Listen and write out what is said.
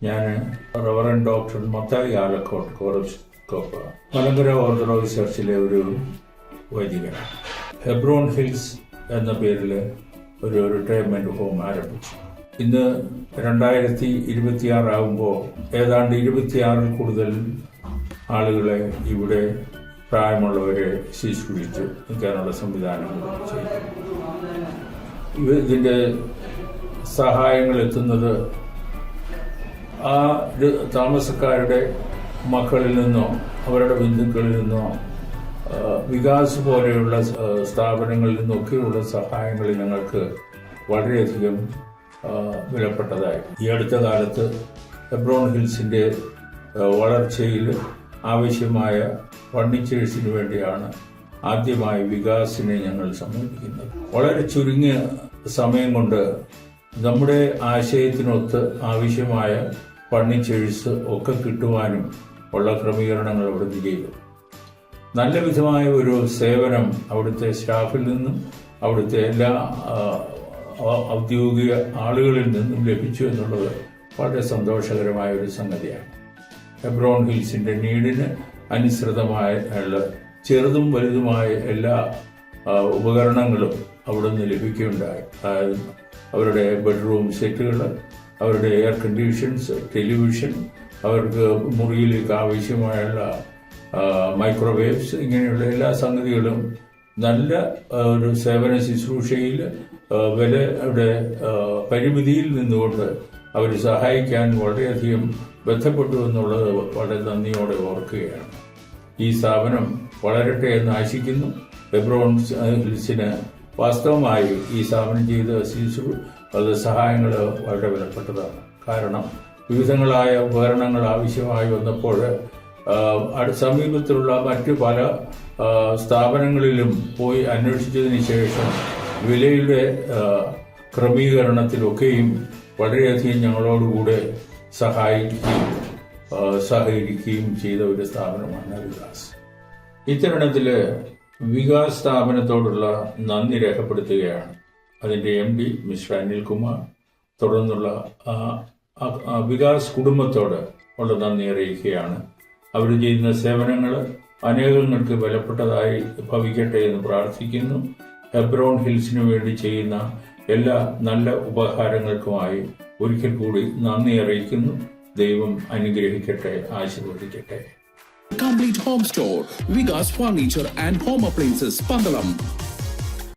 ഞാൻ reverend doctor Mathai Alakode കോറസ്കോപ്പ് Malankara orthodox ചർച്ചിലെ ഒരു വൈദികനാണ്. Hebron hills എന്ന പേരിൽ ഒരു റിട്ടയർമെന്റ് ഹോം ആരംഭിച്ചു. ഇന്ന് 2026 ആകുമ്പോൾ ഏതാണ്ട് 26 കൂടുതൽ ആളുകളെ ഇവിടെ പ്രായമുള്ളവരെ ശുശ്രൂഷിച്ച് നിൽക്കാനുള്ള സംവിധാനങ്ങൾ ചെയ്തു. ഇതിൻ്റെ സഹായങ്ങൾ എത്തുന്നത് ആ താമസക്കാരുടെ മക്കളിൽ നിന്നോ അവരുടെ ബന്ധുക്കളിൽ നിന്നോ വികാസ് പോലെയുള്ള സ്ഥാപനങ്ങളിൽ നിന്നൊക്കെയുള്ള സഹായങ്ങൾ ഞങ്ങൾക്ക് വളരെയധികം വിലപ്പെട്ടതായി. ഈ അടുത്ത കാലത്ത് ഹെബ്രോൺ ഹിൽസിൻ്റെ വളർച്ചയിൽ ആവശ്യമായ ഫർണിച്ചേഴ്സിന് വേണ്ടിയാണ് ആദ്യമായി വികാസിനെ ഞങ്ങൾ സമീപിക്കുന്നത്. വളരെ ചുരുങ്ങിയ സമയം കൊണ്ട് നമ്മുടെ ആശയത്തിനൊത്ത് ആവശ്യമായ ഫർണിച്ചേഴ്സ് ഒക്കെ കിട്ടുവാനും ഉള്ള ക്രമീകരണങ്ങൾ അവിടെ ചെയ്തു. നല്ല വിധമായ ഒരു സേവനം അവിടുത്തെ സ്റ്റാഫിൽ നിന്നും അവിടുത്തെ എല്ലാ ഔദ്യോഗിക ആളുകളിൽ നിന്നും ലഭിച്ചു എന്നുള്ളത് വളരെ സന്തോഷകരമായ ഒരു സംഗതിയാണ്. ഹെബ്രോൺ ഹിൽസിന്റെ നീഡിന് അനുസൃതമായ ചെറുതും വലുതുമായ എല്ലാ ഉപകരണങ്ങളും അവിടുന്ന് ലഭിക്കുകയുണ്ടായി. അതായത് അവരുടെ ബെഡ്റൂം സെറ്റുകൾ, അവരുടെ എയർ കണ്ടീഷൻസ്, ടെലിവിഷൻ, അവർക്ക് മുറിയിലേക്ക് ആവശ്യമായുള്ള മൈക്രോവേവ്സ്, ഇങ്ങനെയുള്ള എല്ലാ സംഗതികളും നല്ല ഒരു സേവന ശുശ്രൂഷയിൽ വിലയുടെ പരിമിതിയിൽ നിന്നുകൊണ്ട് അവർ സഹായിക്കാൻ വളരെയധികം ബന്ധപ്പെട്ടു എന്നുള്ളത് വളരെ നന്ദിയോടെ ഓർക്കുകയാണ്. ഈ സ്ഥാപനം വളരട്ടെ എന്ന് ആശിക്കുന്നു. ഹെബ്രോൺ ഹിൽസിന് വാസ്തവമായി ഈ സ്ഥാപനം ചെയ്ത സഹായങ്ങൾ വളരെ വിലപ്പെട്ടതാണ്. കാരണം വിവിധങ്ങളായ ഉപകരണങ്ങൾ ആവശ്യമായി വന്നപ്പോൾ സമീപത്തിലുള്ള മറ്റു പല സ്ഥാപനങ്ങളിലും പോയി അന്വേഷിച്ചതിന് ശേഷം വിലയുടെ ക്രമീകരണത്തിലൊക്കെയും വളരെയധികം ഞങ്ങളോടുകൂടെ സഹകരിക്കുകയും ചെയ്ത ഒരു സ്ഥാപനമാണ് വികാസ്. ഇത്തരണത്തിൽ വികാസ് സ്ഥാപനത്തോടുള്ള നന്ദി രേഖപ്പെടുത്തുകയാണ്. അതിൻ്റെ MD മിസ്റ്റർ അനിൽകുമാർ, തുടർന്നുള്ള വികാസ് കുടുംബത്തോട് ഉള്ള നന്ദി അറിയിക്കുകയാണ്. അവർ ചെയ്യുന്ന സേവനങ്ങൾ അനേകങ്ങൾക്ക് വിലപ്പെട്ടതായി ഭവിക്കട്ടെ എന്ന് പ്രാർത്ഥിക്കുന്നു. ഹെബ്രോൺ ഹിൽസിനു വേണ്ടി ചെയ്യുന്ന എല്ലാ നല്ല ഉപഹാരങ്ങൾക്കുമായി ഒരിക്കൽ കൂടി നന്ദി അറിയിക്കുന്നു. ദൈവം അനുഗ്രഹിക്കട്ടെ, ആശീർവദിക്കട്ടെ. Complete Home Store, Vigas Furniture and Home Appliances, Pandalam.